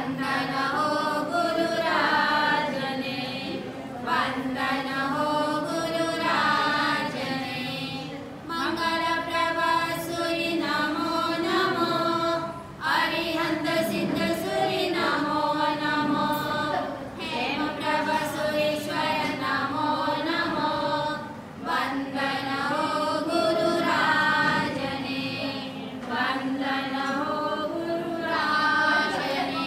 वंदन हो गुरुराजने, वंदन हो गुरुराजने। मंगल प्रभा सूरि नमो नमो, अरिहंत सिद्ध सूरि नमो नमो, हेम प्रभा सुरेश्वर नमो नमो। वंदन हो गुरुराजने, वंदन हो गुरुराजने।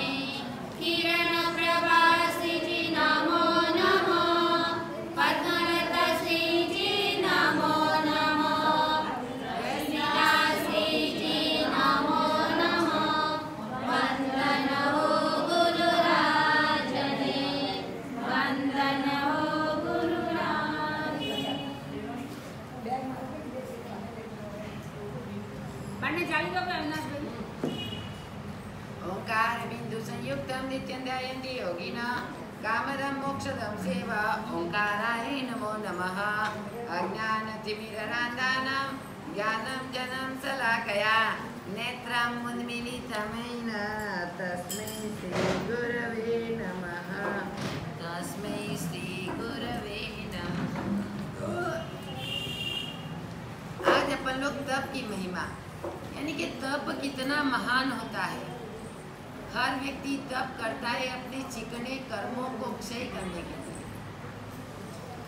किरण प्रभा श्रीजी नमो नमो, पद्मलता श्रीजी नमो नमो, रसिका श्रीजी नमो नमो। वंदन हो गुरुराजने, वंदन हो गुरुराजने। पढ़ने चालू करो अविनाश भाई। ओंकार बिंदु संयुक्तम नित्यं ध्यायन्ति योगिनः कामदं मोक्षदं सेवा। ओंकाराय नमो नमः। अज्ञानतिमिरान्धानां ज्ञानं जनं शलाकया नेत्रं उन्मीलितं येन तस्मै श्रीगुरवे नमः। तस्मै श्रीगुरवे नमः। आज अपन लोग तप की महिमा, यानी कि तप कितना महान होता है। हर व्यक्ति तप करता है अपने चिकने कर्मों को क्षय करने के लिए।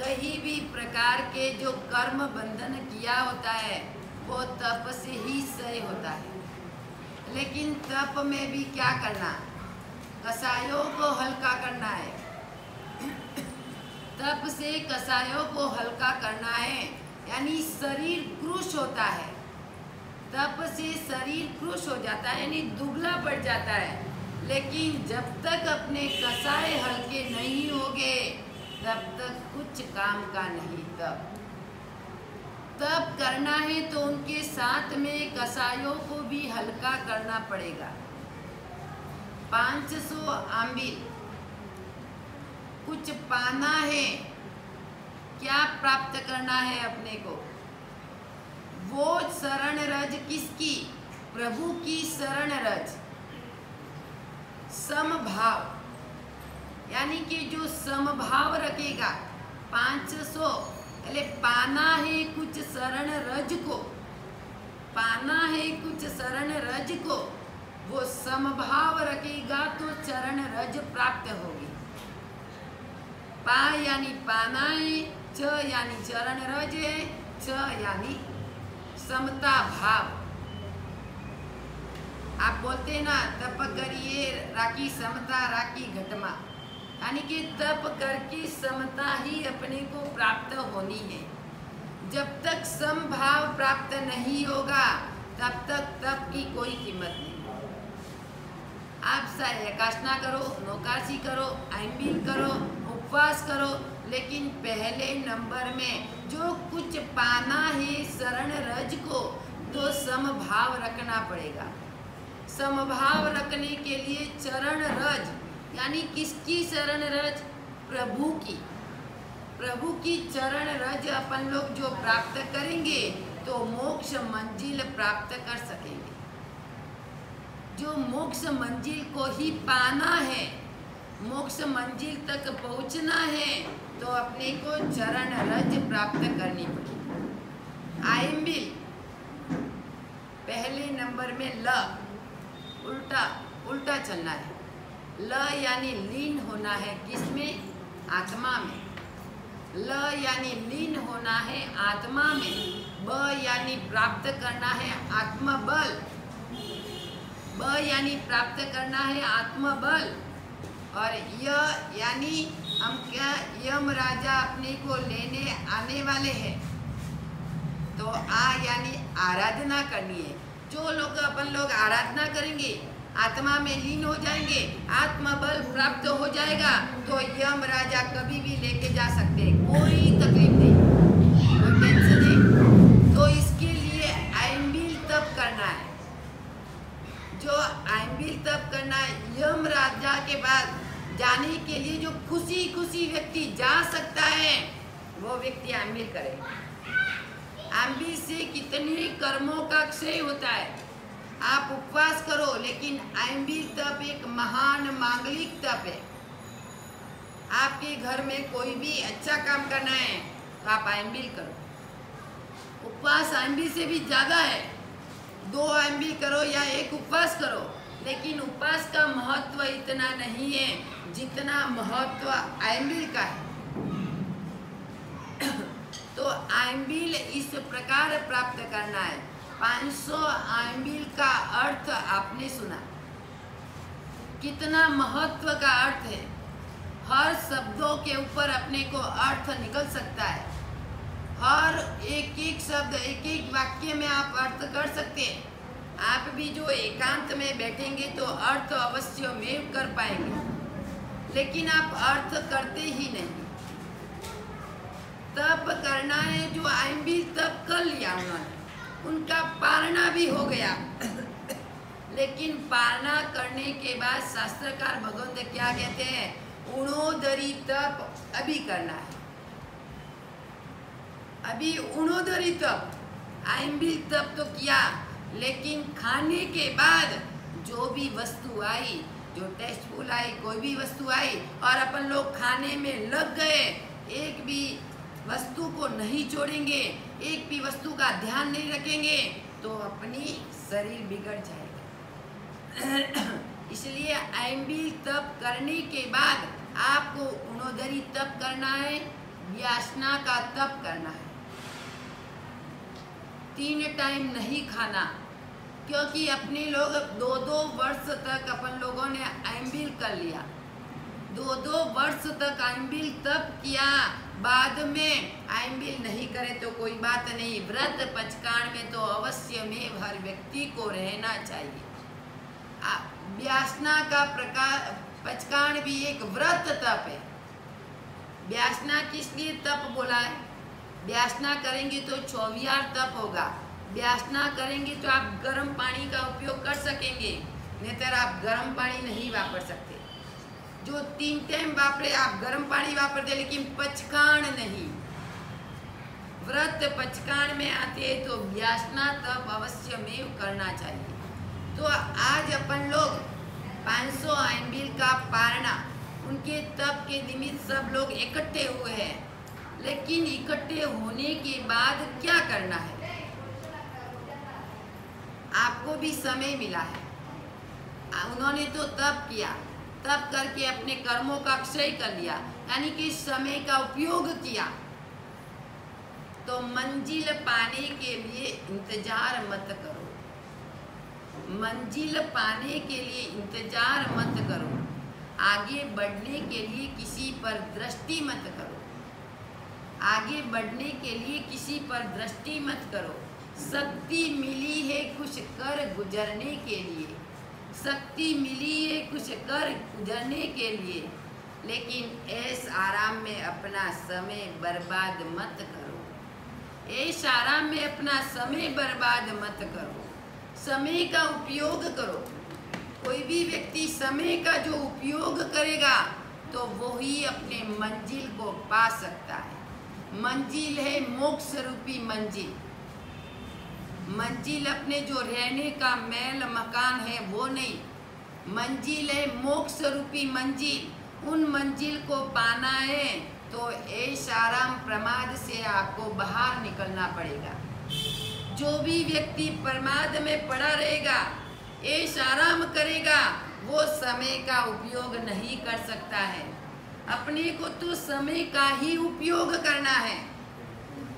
कहीं भी प्रकार के जो कर्म बंधन किया होता है वो तप से ही क्षय होता है। लेकिन तप में भी क्या करना, कसायों को हल्का करना है। तप से कसायों को हल्का करना है, यानी शरीर कृश होता है। तप से शरीर कृश हो जाता है, यानी दुबला पड़ जाता है। लेकिन जब तक अपने कसाय हल्के नहीं होंगे तब तक कुछ काम का नहीं। तप करना है तो उनके साथ में कसायों को भी हल्का करना पड़ेगा। 500 आंबिल कुछ पाना है, क्या प्राप्त करना है अपने को? वो शरण रज किसकी? प्रभु की शरण रज। समभाव, यानी कि जो समभाव रखेगा। 500 पहले पाना है कुछ शरण रज को, पाना है कुछ शरण रज को। वो समभाव रखेगा तो चरण रज प्राप्त होगी। पा यानी पाना है, च यानी चरण रज है, च यानी समता भाव। आप बोलते हैं ना, तप करिए राखी समता राखी घटमा, यानी कि तप करके समता ही अपने को प्राप्त होनी है। जब तक समभाव प्राप्त नहीं होगा तब तक तप की कोई कीमत नहीं। आप एकाशना करो, नौकाशी करो, आइम्बिल करो, उपवास करो, लेकिन पहले नंबर में जो कुछ पाना है शरण रज को, तो समभाव रखना पड़ेगा। समभाव रखने के लिए चरण रज, यानी किसकी शरण रज? प्रभु की। प्रभु की चरण रज अपन लोग जो प्राप्त करेंगे तो मोक्ष मंजिल प्राप्त कर सकेंगे। जो मोक्ष मंजिल को ही पाना है, मोक्ष मंजिल तक पहुंचना है, तो अपने को चरण रज प्राप्त करनी पड़ेगी। आइम्बिल पहले नंबर में ल, उल्टा चलना है। ल यानी लीन होना है किसमें? आत्मा में। ल यानी लीन होना है आत्मा में। ब यानी प्राप्त करना है आत्मबल। ब यानी प्राप्त करना है आत्मबल। और य यानी हम क्या, यम राजा अपने को लेने आने वाले हैं। तो आ यानी आराधना करनी है। जो लोग अपन लोग आराधना करेंगे, आत्मा में लीन हो जाएंगे, आत्मबल प्राप्त हो जाएगा, तो यम राजा कभी भी लेके जा सकते हैं, कोई तकलीफ नहीं, कोई टेंशन नहीं। तो इसके लिए आइम्बिल तप करना है। जो आइम्बिल तप करना है, यम राजा के बाद जाने के लिए जो खुशी खुशी व्यक्ति जा सकता है वो व्यक्ति आइम्बिल करे। आंबिल से कितने कर्मों का क्षय होता है। आप उपवास करो, लेकिन आइंबिल तप एक महान मांगलिक तप है। आपके घर में कोई भी अच्छा काम करना है तो आप आइंबिल करो। उपवास आइंबिल से भी ज़्यादा है, 2 आइंबिल करो या 1 उपवास करो, लेकिन उपवास का महत्व इतना नहीं है जितना महत्व आइंबिल का है। तो आइंबिल इस प्रकार प्राप्त करना है। 500 आइंबिल का अर्थ आपने सुना, कितना महत्व का अर्थ है। हर शब्दों के ऊपर अपने को अर्थ निकल सकता है। हर एक एक शब्द, एक एक वाक्य में आप अर्थ कर सकते हैं। आप भी जो एकांत में बैठेंगे तो अर्थ अवश्य में कर पाएंगे, लेकिन आप अर्थ करते ही नहीं। तप करना है, जो आइंबिल तप कर लिया उन्होंने, उनका पालना भी हो गया। लेकिन पालना करने के बाद शास्त्रकार भगवंत क्या कहते हैं? उणोदरी तप अभी करना है। अभी उणोदरी तप, आइंबिल तप तो किया, लेकिन खाने के बाद जो भी वस्तु आई, जो टेस्टफुल आई, कोई भी वस्तु आई और अपन लोग खाने में लग गए, एक भी वस्तु को नहीं छोड़ेंगे, एक भी वस्तु का ध्यान नहीं रखेंगे, तो अपनी शरीर बिगड़ जाएगा। इसलिए आइंबिल तप करने के बाद आपको उणोदरी तप करना है, व्यासना का तप करना है। 3 टाइम नहीं खाना, क्योंकि अपने लोग 2-2 वर्ष तक अपन लोगों ने आइंबिल कर लिया। 2-2 वर्ष तक आइंबिल तप किया, बाद में आइंबिल नहीं करे तो कोई बात नहीं। व्रत पचकाण में तो अवश्य में हर व्यक्ति को रहना चाहिए। व्यासना का प्रकार, पचकाण भी एक व्रत तप है। व्यासना किस लिए तप बोला है? व्यासना करेंगे तो 24 तप होगा। व्यासना करेंगे तो आप गर्म पानी का उपयोग कर सकेंगे, नहीं तो आप गर्म पानी नहीं वापर सकते। जो 3 टाइम वापरे आप गर्म पानी वापरते, लेकिन पचकाण नहीं। व्रत पचकाण में आते हैं तो व्यासना तप अवश्य में करना चाहिए। तो आज अपन लोग 500 आइंबिल का पालना, उनके तप के निमित्त सब लोग इकट्ठे हुए हैं, लेकिन इकट्ठे होने के बाद क्या करना है? आपको भी समय मिला है। उन्होंने तो तप किया, तप करके अपने कर्मों का क्षय कर लिया, यानी कि समय का उपयोग किया। तो मंजिल पाने के लिए इंतजार मत करो। मंजिल पाने के लिए इंतजार मत करो। आगे बढ़ने के लिए किसी पर दृष्टि मत करो। आगे बढ़ने के लिए किसी पर दृष्टि मत करो। शक्ति मिली है कुछ कर गुजरने के लिए, शक्ति मिली है कुछ कर गुजरने के लिए, लेकिन ऐश आराम में अपना समय बर्बाद मत करो। ऐश आराम में अपना समय बर्बाद मत करो। समय का उपयोग करो। कोई भी व्यक्ति समय का जो उपयोग करेगा तो वो ही अपने मंजिल को पा सकता है। मंजिल है मोक्ष रूपी मंजिल। मंजिल अपने जो रहने का महल मकान है वो नहीं, मंजिल है मोक्ष रूपी मंजिल। उन मंजिल को पाना है तो ऐश आराम प्रमाद से आपको बाहर निकलना पड़ेगा। जो भी व्यक्ति प्रमाद में पड़ा रहेगा, ऐश आराम करेगा, वो समय का उपयोग नहीं कर सकता है। अपने को तो समय का ही उपयोग करना है।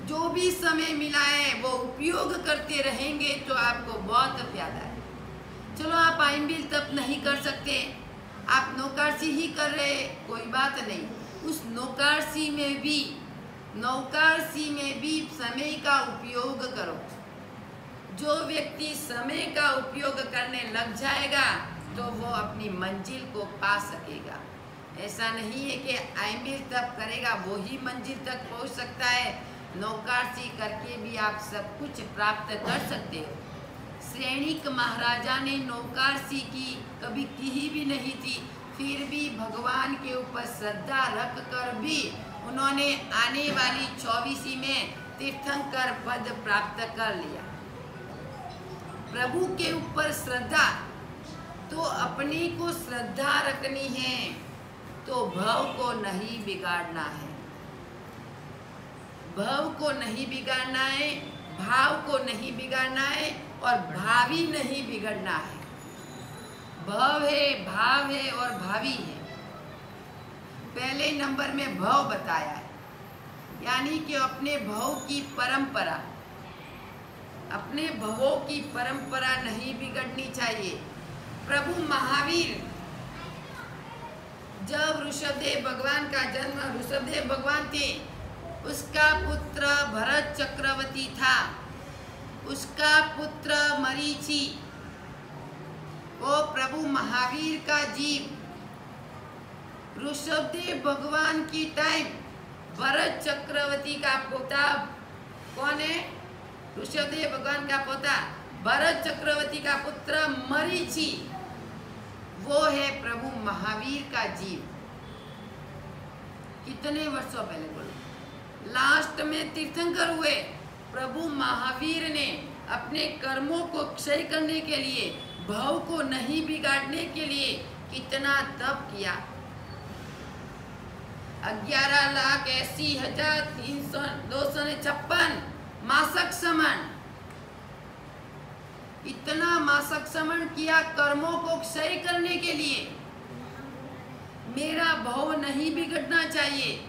जो भी समय मिला है वो उपयोग करते रहेंगे तो आपको बहुत फायदा है। चलो आप आइंबिल तप नहीं कर सकते, आप नौकारसी ही कर रहे, कोई बात नहीं। उस नौकारसी में भी समय का उपयोग करो। जो व्यक्ति समय का उपयोग करने लग जाएगा तो वो अपनी मंजिल को पा सकेगा। ऐसा नहीं है कि आइंबिल तप करेगा वो ही मंजिल तक पहुंच सकता है। नौकारसी करके भी आप सब कुछ प्राप्त कर सकते हो। श्रेणिक महाराजा ने नौकारसी कभी की भी नहीं थी, फिर भी भगवान के ऊपर श्रद्धा रख कर भी उन्होंने आने वाली 24वीं में तीर्थंकर पद प्राप्त कर लिया। प्रभु के ऊपर श्रद्धा, तो अपने को श्रद्धा रखनी है, तो भव को नहीं बिगाड़ना है, भव को नहीं बिगाड़ना है, भाव को नहीं बिगाड़ना है और भावी नहीं बिगड़ना है। भव है, भाव है और भावी है। पहले नंबर में भव बताया है, यानी कि अपने भव की परंपरा, अपने भवों की परंपरा नहीं बिगड़नी चाहिए। प्रभु महावीर, जब ऋषभदेव भगवान का जन्म, ऋषभदेव भगवान थे, उसका पुत्र भरत चक्रवर्ती था, उसका पुत्र मरीचि, वो प्रभु महावीर का जीव ऋषभदेव भगवान की टाइम भरत चक्रवर्ती का पोता कौन है? ऋषभदेव भगवान का पोता भरत चक्रवर्ती का पुत्र मरीचि, वो है प्रभु महावीर का जीव। कितने वर्षों पहले बोलो, लास्ट में तीर्थंकर हुए प्रभु महावीर ने अपने कर्मों को क्षय करने के लिए, भाव को नहीं बिगाड़ने के लिए कितना तप किया। 11,80,256 मासक समन, इतना मासक समन किया कर्मों को क्षय करने के लिए। मेरा भाव नहीं बिगड़ना चाहिए,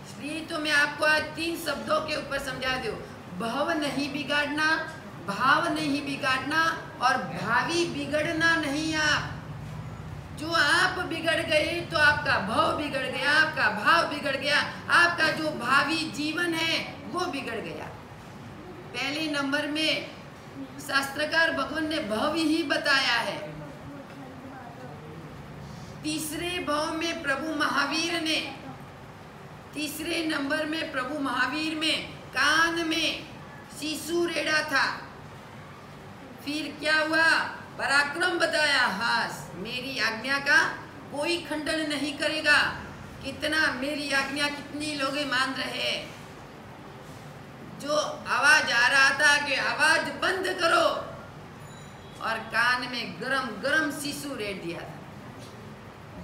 इसलिए तो मैं आपको आज 3 शब्दों के ऊपर समझा दूं। भाव नहीं बिगाड़ना, भाव नहीं बिगाड़ना और भावी बिगड़ना नहीं। आप जो आप बिगड़ गए तो आपका भाव बिगड़ गया, आपका भाव बिगड़ गया, आपका जो भावी जीवन है वो बिगड़ गया। पहले नंबर में शास्त्रकार भगवान ने भाव ही बताया है। तीसरे भाव में प्रभु महावीर ने, तीसरे नंबर में प्रभु महावीर में कान में शिशु रेड़ा था। फिर क्या हुआ? पराक्रम बताया, हास मेरी आज्ञा का कोई खंडन नहीं करेगा। कितना मेरी आज्ञा कितनी लोग मान रहे। जो आवाज आ रहा था कि आवाज बंद करो, और कान में गरम गरम शिशु रेड़ दिया था।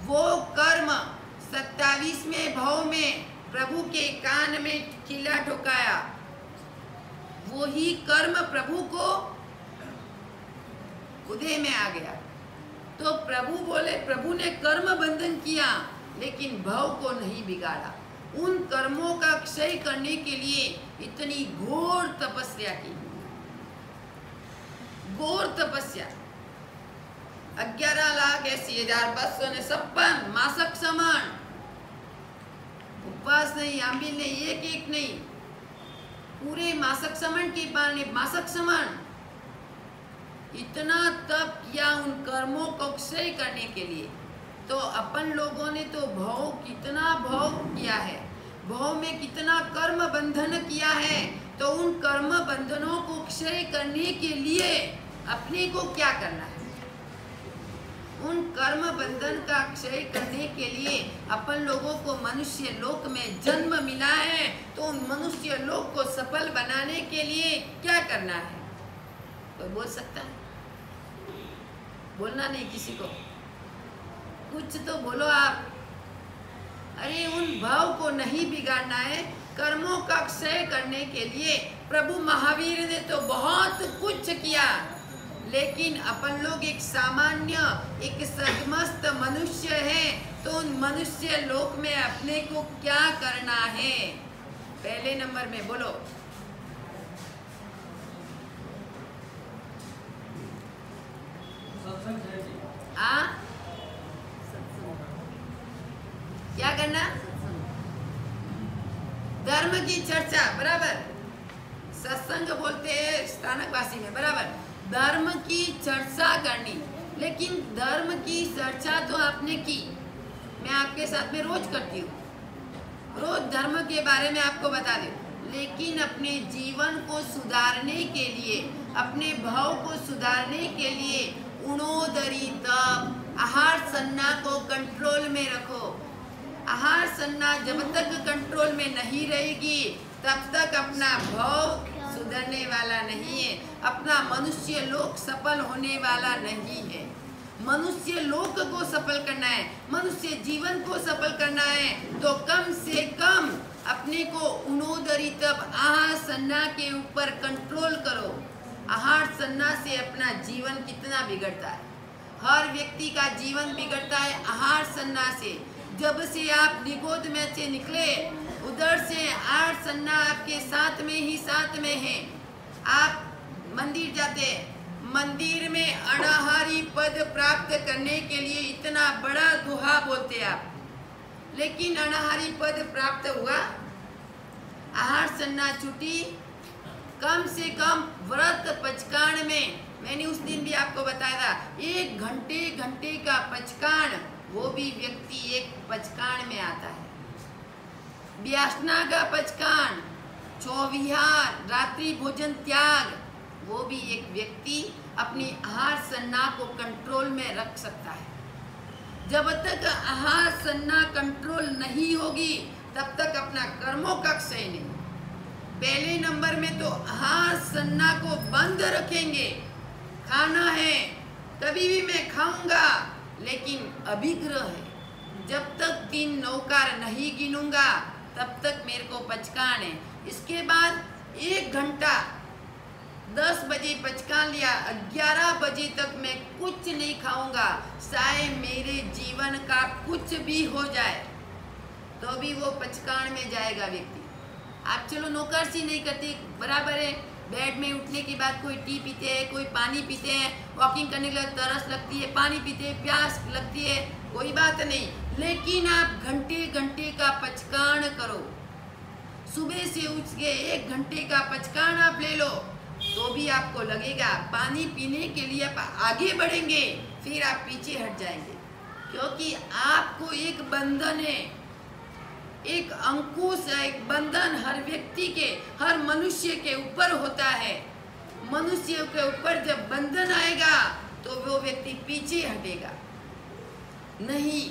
वो कर्म 27वें भाव में प्रभु के कान में किला ठोकाया, वो ही कर्म प्रभु को उदय में आ गया। तो प्रभु बोले, प्रभु ने कर्म बंधन किया लेकिन भाव को नहीं बिगाड़ा। उन कर्मों का क्षय करने के लिए इतनी घोर तपस्या की, घोर तपस्या। 11,80,256 मासक समन, उपवास नहीं, आंबिल नहीं, एक नहीं, पूरे मासक समन की पालने, मासक समन। इतना तप किया उन कर्मों को क्षय करने के लिए। तो अपन लोगों ने तो भाव, कितना भाव किया है, भाव में कितना कर्म बंधन किया है। तो उन कर्म बंधनों को क्षय करने के लिए अपने को क्या करना है? उन कर्म बंधन का क्षय करने के लिए अपन लोगों को मनुष्य लोक में जन्म मिला है। तो उन मनुष्य लोक को सफल बनाने के लिए क्या करना है? कोई बोल सकता है? बोलना नहीं किसी को, कुछ तो बोलो आप। अरे उन भाव को नहीं बिगाड़ना है। कर्मों का क्षय करने के लिए प्रभु महावीर ने तो बहुत कुछ किया, लेकिन अपन लोग एक सामान्य, एक सदमस्त मनुष्य हैं। तो उन मनुष्य लोक में अपने को क्या करना है? पहले नंबर में बोलो, क्या करना? धर्म की चर्चा, बराबर। सत्संग बोलते हैं स्थानकवासी में, बराबर। धर्म की चर्चा करनी, लेकिन धर्म की चर्चा तो आपने की, मैं आपके साथ में रोज करती हूँ, रोज धर्म के बारे में आपको बता दूँ। लेकिन अपने जीवन को सुधारने के लिए, अपने भाव को सुधारने के लिए उणोदरी तप, आहार सन्ना को कंट्रोल में रखो। आहार सन्ना जब तक कंट्रोल में नहीं रहेगी तब तक अपना भाव सुधरने वाला नहीं है, अपना मनुष्य लोक सफल होने वाला नहीं है। मनुष्य लोक को सफल करना है, मनुष्य जीवन को सफल करना है, तो कम से कम अपने को उनोदरी तब आहार सन्ना के ऊपर कंट्रोल करो। आहार सन्ना से अपना जीवन कितना बिगड़ता है, हर व्यक्ति का जीवन बिगड़ता है आहार सन्ना से। जब से आप निगोद में से निकले, उधर से आहार सन्ना आपके साथ में है। आप मंदिर जाते, मंदिर में अनाहारी पद प्राप्त करने के लिए इतना बड़ा दुहा बोलते आप, लेकिन अनाहारी पद प्राप्त हुआ, आहार सन्ना छुटी। कम से कम व्रत पचकाण में, मैंने उस दिन भी आपको बताया था, 1 घंटे का पचकाण, वो भी व्यक्ति एक पचकाण में आता है। व्यासना का पचकाण, चौविहार, रात्रि भोजन त्याग, वो भी एक व्यक्ति अपनी आहार सन्ना को कंट्रोल में रख सकता है। जब तक आहार सन्ना कंट्रोल नहीं होगी, तब तक अपना कर्मों का क्षय नहीं। पहले नंबर में तो आहार सन्ना को बंद रखेंगे। खाना है, कभी भी मैं खाऊंगा, लेकिन अभिग्रह है। जब तक 3 नौकार नहीं गिनूंगा, तब तक मेरे को पचकान है। इसके बाद 1 घंटा, 10 बजे पचकान लिया, 11 बजे तक मैं कुछ नहीं खाऊंगा, चाहे मेरे जीवन का कुछ भी हो जाए, तो भी वो पचकान में जाएगा व्यक्ति। आप चलो नौकरसी नहीं करते, बराबर है, बेड में उठने के बाद कोई टी पीते हैं, कोई पानी पीते हैं, वॉकिंग करने के लिए तरस लगती है, पानी पीते हैं, प्यास लगती है, कोई बात नहीं, लेकिन आप घंटे का पचकान करो। सुबह से उठ के 1 घंटे का पचकान आप ले लो, तो भी आपको लगेगा पानी पीने के लिए आप आगे बढ़ेंगे, फिर आप पीछे हट जाएंगे, क्योंकि आपको एक बंधन है, एक अंकुश है, एक बंधन हर व्यक्ति के, हर मनुष्य के ऊपर होता है। मनुष्य के ऊपर जब बंधन आएगा, तो वो व्यक्ति पीछे हटेगा नहीं।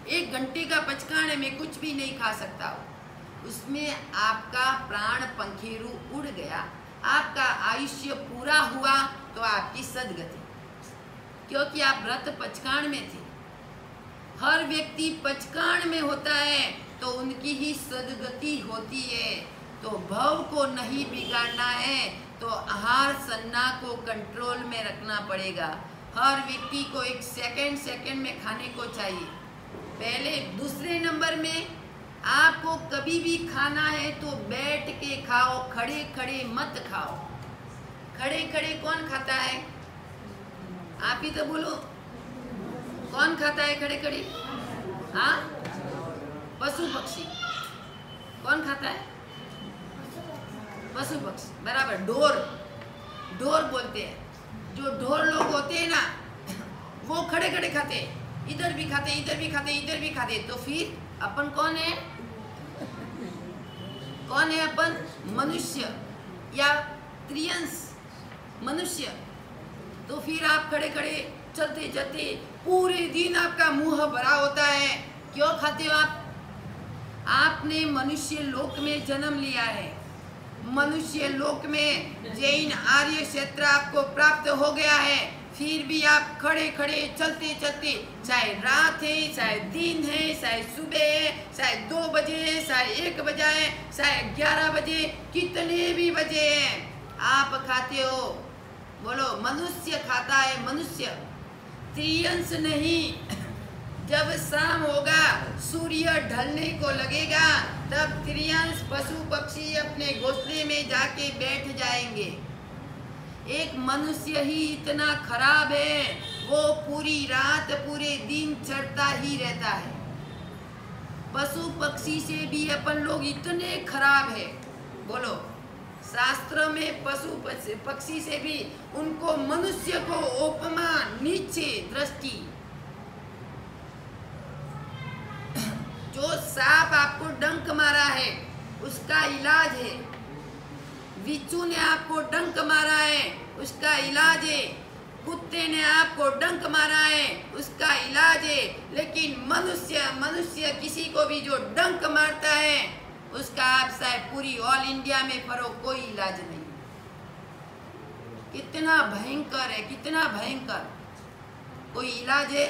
1 घंटे का पचकान है, मैं कुछ भी नहीं खा सकता हूँ, उसमें आपका प्राण पंखेरु उड़ गया, आपका आयुष्य पूरा हुआ, तो आपकी सदगति, क्योंकि आप व्रत पचकान में थे। हर व्यक्ति पचकान में होता है, तो उनकी ही सदगति होती है। तो भव को नहीं बिगाड़ना है, तो आहार सन्ना को कंट्रोल में रखना पड़ेगा। हर व्यक्ति को एक सेकंड में खाने को चाहिए। पहले, दूसरे नंबर में आपको कभी भी खाना है तो बैठ के खाओ, खड़े खड़े मत खाओ। खड़े खड़े कौन खाता है? आप ही तो बोलो, कौन खाता है खड़े खड़े? हाँ, पशु पक्षी। कौन खाता है? पशु पक्षी, बराबर। ढोर बोलते हैं, जो ढोर लोग होते हैं ना, वो खड़े खड़े खाते हैं, इधर भी खाते, इधर भी खाते, इधर भी खाते। तो फिर अपन कौन है? कौन है अपन? मनुष्य या त्रियंश मनुष्य। तो फिर आप खड़े खड़े चलते चलते पूरे दिन आपका मुंह भरा होता है। क्यों खाते हो आप? आपने मनुष्य लोक में जन्म लिया है, मनुष्य लोक में जैन आर्य क्षेत्र आपको प्राप्त हो गया है, फिर भी आप खड़े खड़े चलते चलते, चाहे रात है, चाहे दिन है, चाहे सुबह है, चाहे 2 बजे है, चाहे 1 बजा है, चाहे 11 बजे, कितने भी बजे हैं, आप खाते हो। बोलो, मनुष्य खाता है, मनुष्य, त्रियंश नहीं। जब शाम होगा, सूर्य ढलने को लगेगा, तब त्रियंश पशु पक्षी अपने घोंसले में जाके बैठ जाएंगे। एक मनुष्य ही इतना खराब है, वो पूरी रात पूरे दिन चढ़ता ही रहता है। पशु पक्षी से भी अपन लोग इतने खराब है। बोलो, शास्त्र में पशु पक्षी से भी उनको मनुष्य को उपमा नीचे दृष्टि। जो सांप आपको डंक मारा है, उसका इलाज है। बिच्छू ने आपको डंक मारा है, उसका इलाज है। कुत्ते ने आपको डंक मारा है, उसका इलाज है। लेकिन मनुष्य किसी को भी जो डंक मारता है, उसका आप चाहे पूरी ऑल इंडिया में फरो, कोई इलाज नहीं। कितना भयंकर है, कितना भयंकर। कोई इलाज है?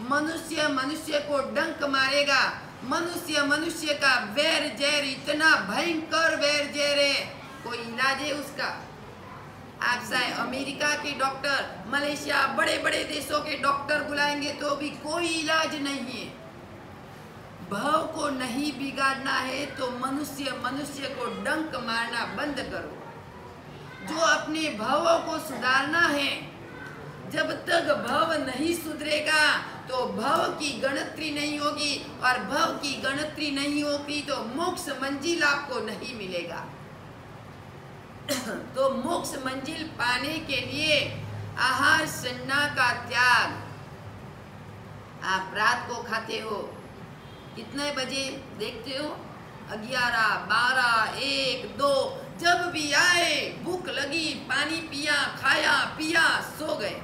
मनुष्य मनुष्य को डंक मारेगा, मनुष्य मनुष्य का वैर जैर इतना भयंकर वैर जैर है, कोई इलाज है उसका? आप चाहे अमेरिका के डॉक्टर, मलेशिया, बड़े बड़े देशों के डॉक्टर बुलाएंगे तो भी कोई इलाज नहीं है। भाव को नहीं बिगाड़ना है तो मनुष्य मनुष्य को डंक मारना बंद करो। जो अपने भावों को सुधारना है, जब तक भाव नहीं सुधरेगा तो भाव की गणत्री नहीं होगी, और भाव की गणत्री नहीं होगी तो मोक्ष मंजिल आपको नहीं मिलेगा। तो मोक्ष मंजिल पाने के लिए आहार सन्ना का त्याग। आप रात को खाते हो कितने बजे देखते हो? 11, 12, 1, 2, जब भी आए भूख लगी, पानी पिया, खाया पिया, सो गए।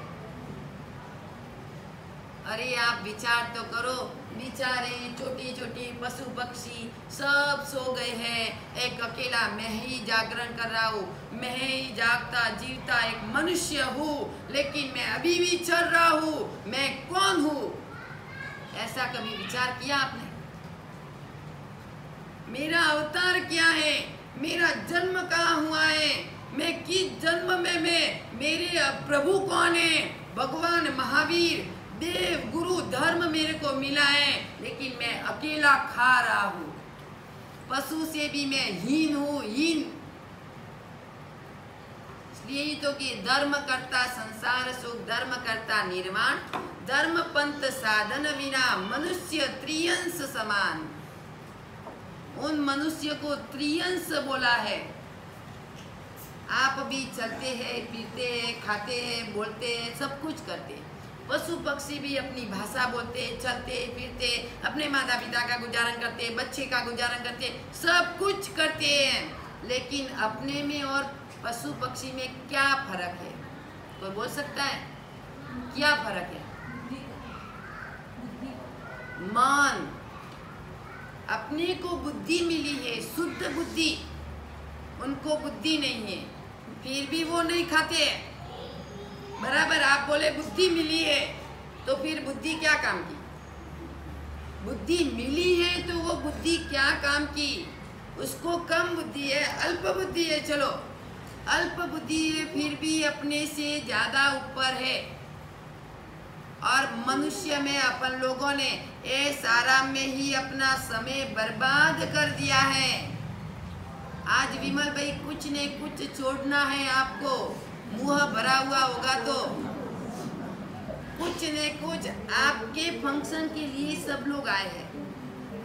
अरे आप विचार तो करो, बेचारे छोटी छोटी पशु पक्षी सब सो गए हैं, एक अकेला मैं ही जागरण कर रहा हूँ, मैं ही जागता जीवता एक मनुष्य हूँ, लेकिन मैं अभी भी चल रहा हूँ, मैं कौन हूँ? ऐसा कभी विचार किया आपने? मेरा अवतार क्या है? मेरा जन्म कहाँ हुआ है? मैं किस जन्म में मेरे प्रभु कौन है? भगवान महावीर देव गुरु धर्म मेरे को मिला है, लेकिन मैं अकेला खा रहा हूँ। पशु से भी मैं हीन हूँ, हीन। इसलिए ही तो कि धर्म करता संसार सुख, धर्म करता निर्माण, धर्म पंथ साधन विना मनुष्य त्रियंश समान। उन मनुष्य को त्रियंश बोला है। आप भी चलते हैं, पीते हैं, खाते हैं, बोलते हैं, सब कुछ करते हैं। पशु पक्षी भी अपनी भाषा बोलते, चलते फिरते, अपने माता पिता का गुजारण करते, बच्चे का गुजारण करते, सब कुछ करते हैं। लेकिन अपने में और पशु पक्षी में क्या फर्क है? कोई बोल सकता है क्या फर्क है? मान। अपने को बुद्धि मिली है, शुद्ध बुद्धि, उनको बुद्धि नहीं है, फिर भी वो नहीं खाते। बराबर आप बोले बुद्धि मिली है, तो फिर बुद्धि क्या काम की? बुद्धि मिली है तो वो बुद्धि क्या काम की? उसको कम बुद्धि है, अल्प बुद्धि है, चलो अल्प बुद्धि है, फिर भी अपने से ज्यादा ऊपर है। और मनुष्य में अपन लोगों ने ऐश आराम में ही अपना समय बर्बाद कर दिया है। आज विमल भाई कुछ ने कुछ छोड़ना है आपको, मुंह भरा हुआ होगा तो कुछ ने कुछ आपके फंक्शन के लिए सब लोग आए हैं,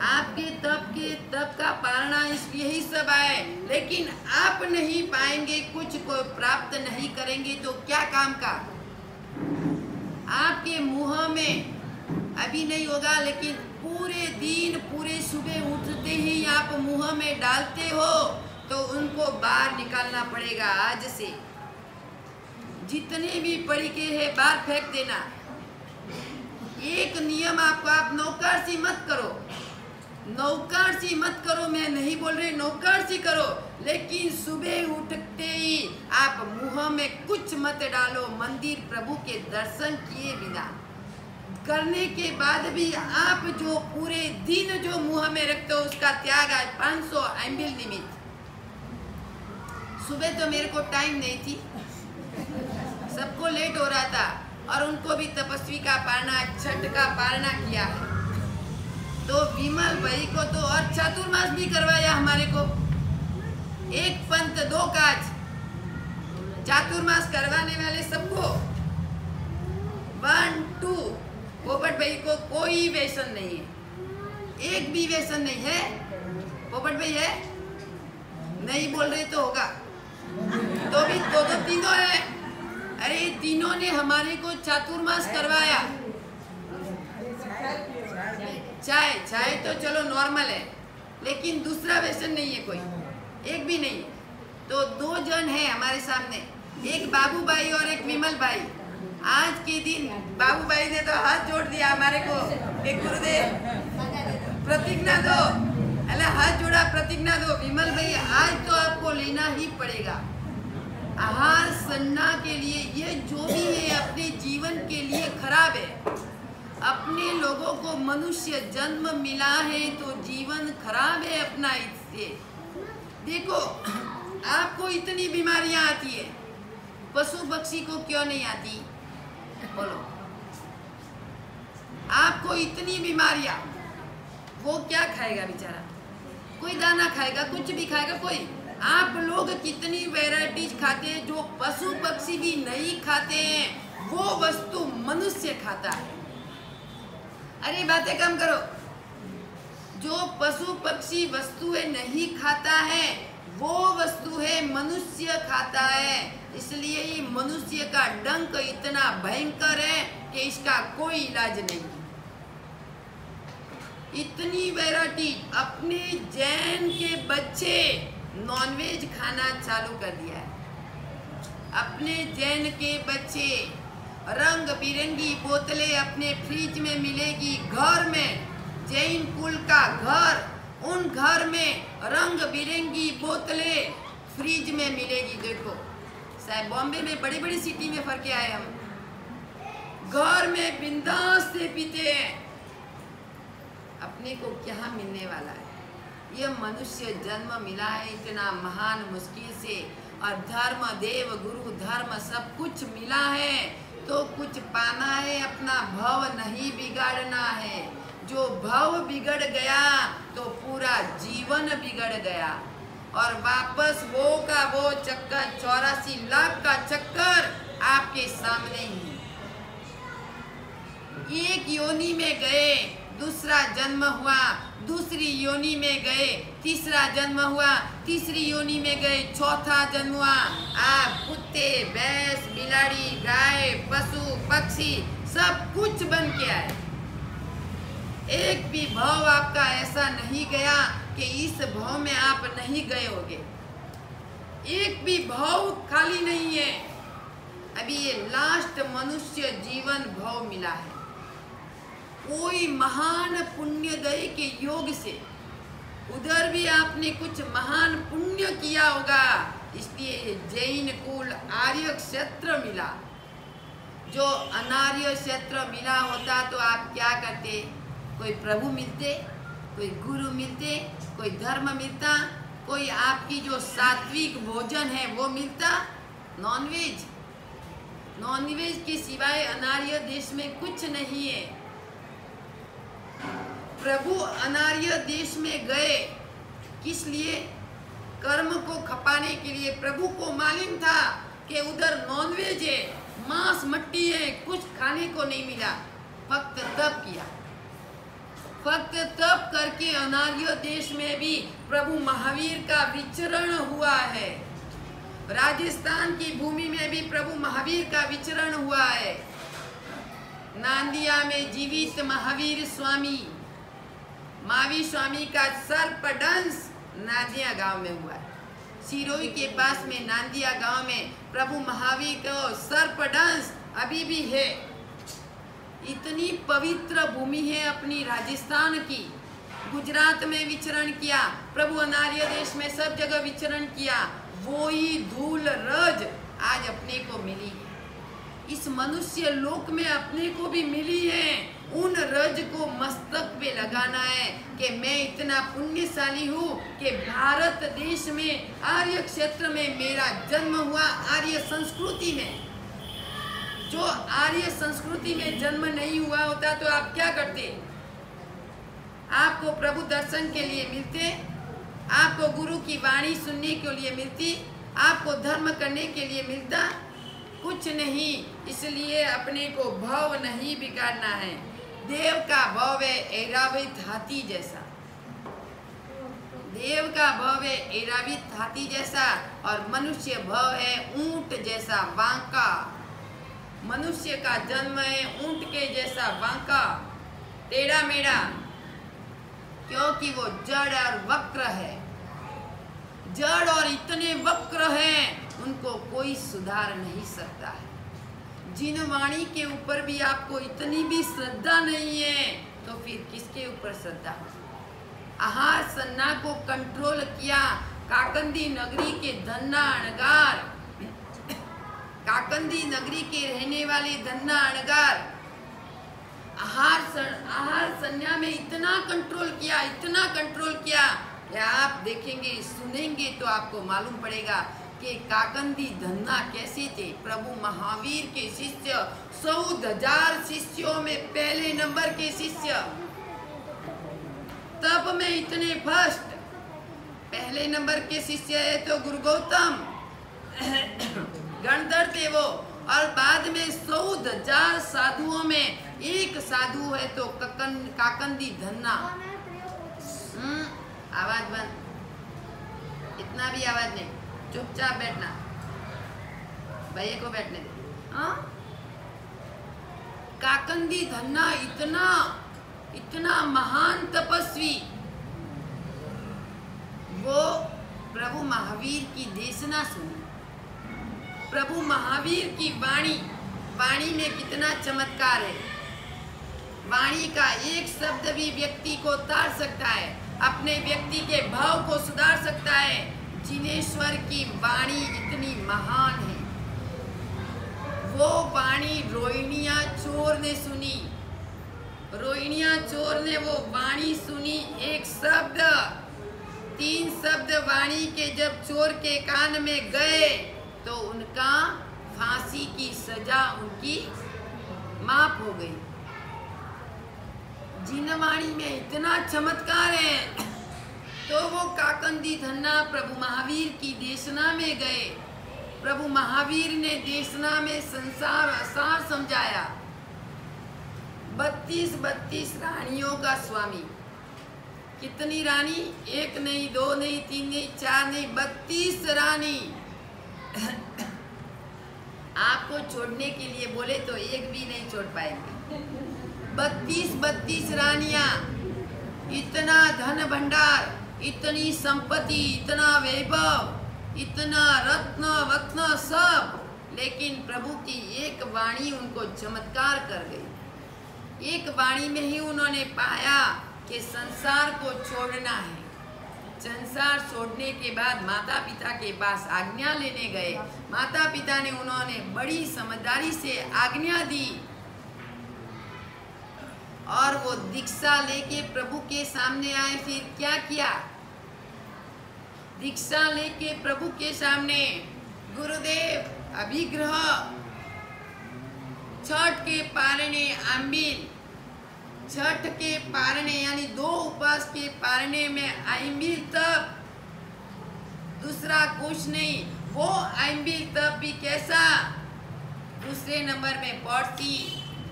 आपके तप का पालना इसलिए ही सब आए, लेकिन आप नहीं पाएंगे, कुछ को प्राप्त नहीं करेंगे तो क्या काम का? आपके मुंह में अभी नहीं होगा, लेकिन पूरे दिन पूरे सुबह उठते ही आप मुंह में डालते हो तो उनको बाहर निकालना पड़ेगा। आज से जितने भी पड़ीके हैं बाहर फेंक देना। एक नियम आपको, आप नौकरसी मत करो, नौकरसी मत करो, मैं नहीं बोल रही नौकरसी करो, लेकिन सुबह उठते ही आप मुंह में कुछ मत डालो, मंदिर प्रभु के दर्शन किए बिना। करने के बाद भी आप जो पूरे दिन जो मुंह में रखते हो उसका त्याग आज 500 ml निमित्त। सुबह तो मेरे को टाइम नहीं थी, सबको लेट हो रहा था, और उनको भी तपस्वी का पालना, छठ का पालना किया है। तो विमल भाई को तो और चातुर्मास भी करवाया हमारे को, एक पंथ दो काज, चातुर्मास करवाने वाले सबको 1, 2। पोपट भाई को कोई व्यसन नहीं है, एक भी व्यसन नहीं है। पोपट भाई है नहीं बोल रहे तो होगा, तो भी दो तीनों है। अरे तीनों ने हमारे को चातुर्मास करवाया। चाय तो चलो नॉर्मल है, लेकिन दूसरा व्यसन नहीं है कोई, एक भी नहीं। तो 2 जन है हमारे सामने, एक बाबू भाई और एक विमल भाई। आज के दिन बाबू भाई ने तो हाथ जोड़ दिया हमारे को, एक गुरुदेव प्रतिज्ञा दो, अल्लाह हाथ जोड़ा प्रतिज्ञा दो। विमल भाई आज तो आपको लेना ही पड़ेगा, आहार सन्ना के लिए ये जो भी है अपने जीवन के लिए खराब है। अपने लोगों को मनुष्य जन्म मिला है तो जीवन खराब है अपना। इससे देखो आपको इतनी बीमारियां आती है, पशु पक्षी को क्यों नहीं आती? बोलो। आपको इतनी बीमारियां, वो क्या खाएगा बेचारा? कोई दाना खाएगा, कुछ भी खाएगा कोई। आप लोग कितनी वैरायटीज खाते हैं जो पशु पक्षी भी नहीं खाते हैं, वो वस्तु मनुष्य खाता है। अरे बातें कम करो। जो पशु पक्षी वस्तुएं नहीं खाता है वो वस्तु है मनुष्य खाता है। इसलिए ही मनुष्य का डंक इतना भयंकर है कि इसका कोई इलाज नहीं। इतनी वैरायटी। अपने जैन के बच्चे नॉनवेज खाना चालू कर दिया है। अपने जैन के बच्चे रंग बिरंगी बोतलें अपने फ्रिज में मिलेगी। घर में जैन कुल का घर, उन घर में रंग बिरंगी बोतलें फ्रिज में मिलेगी। देखो शायद बॉम्बे में बड़ी बड़ी सिटी में फर्क क्या है। हम घर में बिंदास से पीते हैं। अपने को क्या मिलने वाला है? ये मनुष्य जन्म मिला है इतना महान मुश्किल से, और धर्म देव गुरु धर्म सब कुछ मिला है तो कुछ पाना है, अपना भव नहीं बिगाड़ना है। जो भव बिगड़ गया तो पूरा जीवन बिगड़ गया, और वापस वो का वो चक्कर 84 लाख का चक्कर आपके सामने ही। एक योनि में गए, दूसरा जन्म हुआ, दूसरी योनि में गए, तीसरा जन्म हुआ, तीसरी योनि में गए, चौथा जन्म हुआ। आप कुत्ते, भैंस, बिलाड़ी, गाय, पशु पक्षी सब कुछ बन के आए। एक भी भाव आपका ऐसा नहीं गया कि इस भाव में आप नहीं गए होगे। एक भी भाव खाली नहीं है। अभी ये लास्ट मनुष्य जीवन भाव मिला है। कोई महान पुण्योदय के योग से उधर भी आपने कुछ महान पुण्य किया होगा, इसलिए जैन कुल आर्य क्षेत्र मिला। जो अनार्य क्षेत्र मिला होता तो आप क्या करते? कोई प्रभु मिलते, कोई गुरु मिलते, कोई धर्म मिलता, कोई आपकी जो सात्विक भोजन है वो मिलता। नॉनवेज, नॉनवेज के सिवाय अनार्य देश में कुछ नहीं है। प्रभु अनार्य देश में गए किस लिए? कर्म को खपाने के लिए। प्रभु को मालूम था कि उधर नॉनवेज है, मांस मट्टी है, कुछ खाने को नहीं मिला। फक्त तप किया, फक्त तप करके अनार्य देश में भी प्रभु महावीर का विचरण हुआ है। राजस्थान की भूमि में भी प्रभु महावीर का विचरण हुआ है। नांदिया में जीवित महावीर स्वामी, महावीर स्वामी का सर्पदंश नांदिया गांव में हुआ है। सिरोही के पास में नांदिया गांव में प्रभु महावीर का सर्पदंश अभी भी है। इतनी पवित्र भूमि है अपनी राजस्थान की। गुजरात में विचरण किया प्रभु, अनार्य देश में सब जगह विचरण किया। वो ही धूल रज आज अपने को मिली है। इस मनुष्य लोक में अपने को भी मिली है। उन रज को मस्तक पे लगाना है कि मैं इतना पुण्यशाली हूँ कि भारत देश में आर्य क्षेत्र में मेरा जन्म हुआ। आर्य संस्कृति में, जो आर्य संस्कृति में जन्म नहीं हुआ होता तो आप क्या करते? आपको प्रभु दर्शन के लिए मिलते, आपको गुरु की वाणी सुनने के लिए मिलती, आपको धर्म करने के लिए मिलता कुछ नहीं। इसलिए अपने को भाव नहीं बिगाड़ना है। देव का भाव है ऐरावत हाथी जैसा, देव का भाव है ऐरावत हाथी जैसा, और मनुष्य भाव है ऊंट जैसा बांका। मनुष्य का जन्म है ऊंट के जैसा बांका, टेढ़ा मेढ़ा, क्योंकि वो जड़ और वक्र है। जड़ और इतने वक्र हैं उनको कोई सुधार नहीं सकता है। जिन वाणी के ऊपर भी आपको इतनी भी श्रद्धा नहीं है तो फिर किसके ऊपर श्रद्धा हो? आहार सन्ना को कंट्रोल किया। काकंदी नगरी के धन्ना अणगार काकंदी नगरी के रहने वाले धन्ना अणगार आहार संज्ञा में इतना कंट्रोल किया कि आप देखेंगे सुनेंगे तो आपको मालूम पड़ेगा कि काकंदी धन्ना कैसे थे। प्रभु महावीर के शिष्य 100,000 शिष्यों में पहले नंबर के शिष्य, तब में इतने फर्स्ट पहले नंबर के शिष्य है तो गुरु गौतम गणधर थे वो, और बाद में 100,000 साधुओं में एक साधु है तो काकंदी धन्ना। आवाज बंद, इतना भी आवाज नहीं, चुपचाप बैठना, भैया को बैठने दे। हाँ, काकंदी धन्ना इतना महान तपस्वी, वो प्रभु महावीर की देशना सुनी। प्रभु महावीर की वाणी में कितना चमत्कार है। वाणी का एक शब्द भी व्यक्ति को तार सकता है, अपने व्यक्ति के भाव को सुधार सकता है। जिनेश्वर की वाणी इतनी महान है। वो वाणी रोहिणिया चोर ने सुनी, रोहिणिया चोर ने वो वाणी सुनी। एक शब्द, 3 शब्द वाणी के जब चोर के कान में गए तो उनका फांसी की सजा उनकी माफ हो गई। जिन वाणी में इतना चमत्कार है तो वो काकंदी धन्ना प्रभु महावीर की देशना में गए। प्रभु महावीर ने देशना में संसार असार समझाया। 32 रानियों का स्वामी। कितनी रानी? 1 नहीं, 2 नहीं, 3 नहीं, 4 नहीं, 32 रानी। आपको छोड़ने के लिए बोले तो एक भी नहीं छोड़ पाएंगे। 32 रानियां, इतना धन भंडार, इतनी संपत्ति, इतना वैभव, इतना रत्न वत्न सब, लेकिन प्रभु की एक वाणी उनको चमत्कार कर गई। एक वाणी में ही उन्होंने पाया कि संसार को छोड़ना है। संसार छोड़ने के बाद माता पिता के पास आज्ञा लेने गए। माता पिता ने उन्होंने बड़ी समझदारी से आज्ञा दी और वो दीक्षा लेके प्रभु के सामने आए। फिर क्या किया? दीक्षा लेके प्रभु के सामने गुरुदेव अभिग्रह, छठ के पारने आंबिल, छठ के पारने यानी 2 उपवास के पारने में आंबिल तप, दूसरा कुछ नहीं। वो आंबिल तप भी कैसा? दूसरे नंबर में पौड़सी,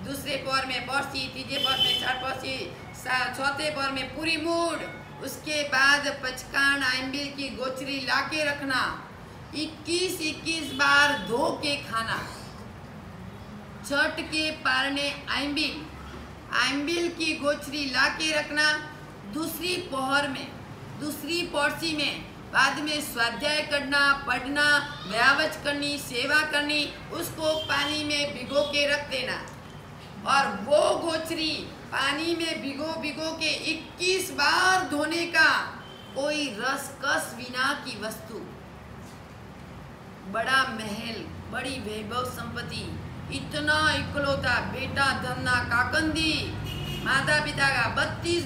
दूसरे पौर में पौड़सी, तीसरे पौर में छठ पौड़सी, चौथे पौर में पूरी मूड। उसके बाद पचकान आंबिल की गोचरी लाके रखना, 21 बार धो के खाना। छठ के पारने आंबिल की गोचरी लाके रखना। दूसरी पौहर में, दूसरी पौड़सी में बाद में स्वाध्याय करना, पढ़ना, व्यावच करनी, सेवा करनी, उसको पानी में भिगो के रख देना। और वो गोचरी पानी में भिगो के 21 बार धोने का। कोई रस कस विना की वस्तु, बड़ा महल, बड़ी वैभव संपत्ति, इतना इकलौता बेटा धन्ना काकंदी, माता पिता का 32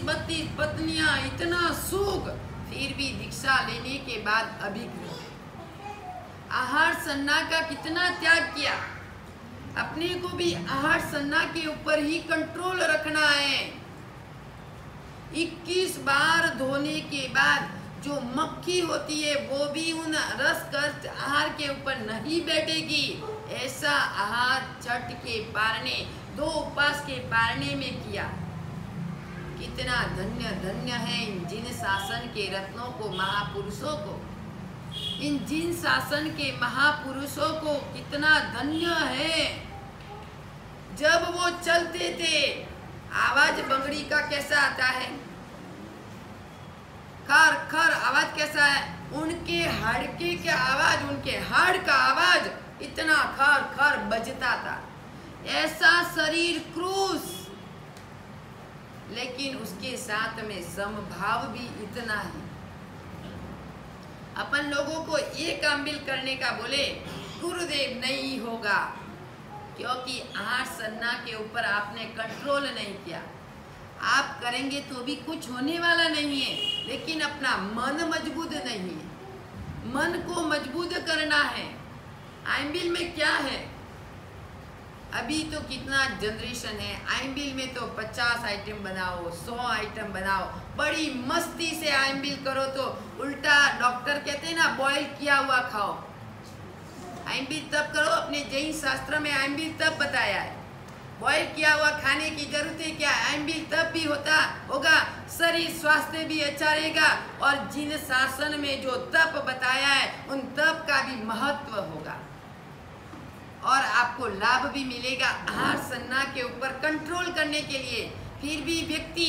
पत्नियां, इतना सुख, फिर भी दीक्षा लेने के बाद अभिग्रह, आहार सन्ना का कितना त्याग किया। अपने को भी आहार सन्ना के ऊपर ही कंट्रोल रखना है। 21 बार धोने के बाद जो मक्खी होती है वो भी उन रसकस आहार के ऊपर नहीं बैठेगी। ऐसा आहार छठ के पारने, 2 उपवास के पारने में किया। कितना धन्य धन्य है इन जिन शासन के रत्नों को, महापुरुषों को, इन जिन शासन के महापुरुषों को कितना धन्य है। जब वो चलते थे आवाज बंगड़ी का कैसा आता है? खर खर आवाज कैसा है? उनके हाड़के का आवाज, उनके हाड़ का आवाज इतना खर खर बजता था। ऐसा शरीर क्रूस, लेकिन उसके साथ में समभाव भी इतना है। अपन लोगों को एक आंबिल करने का बोले गुरुदेव नहीं होगा, क्योंकि आहार सन्ना के ऊपर आपने कंट्रोल नहीं किया। आप करेंगे तो भी कुछ होने वाला नहीं है, लेकिन अपना मन मजबूत नहीं है। मन को मजबूत करना है। आइंबिल में क्या है? अभी तो कितना जनरेशन है, आइंबिल में तो 50 आइटम बनाओ, 100 आइटम बनाओ, बड़ी मस्ती से आइंबिल करो। तो उल्टा डॉक्टर कहते हैं ना, बॉयल किया हुआ खाओ। आइंबिल तब करो, अपने जैन शास्त्र में आइंबिल तब बताया है। बॉयल किया हुआ खाने की जरूरत है क्या? आइंबिल तब भी होगा, शरीर स्वास्थ्य भी अच्छा रहेगा, और जिन शासन में जो तप बताया है उन तप का भी महत्व होगा, और आपको लाभ भी मिलेगा आहार सन्ना के ऊपर कंट्रोल करने के लिए। फिर भी व्यक्ति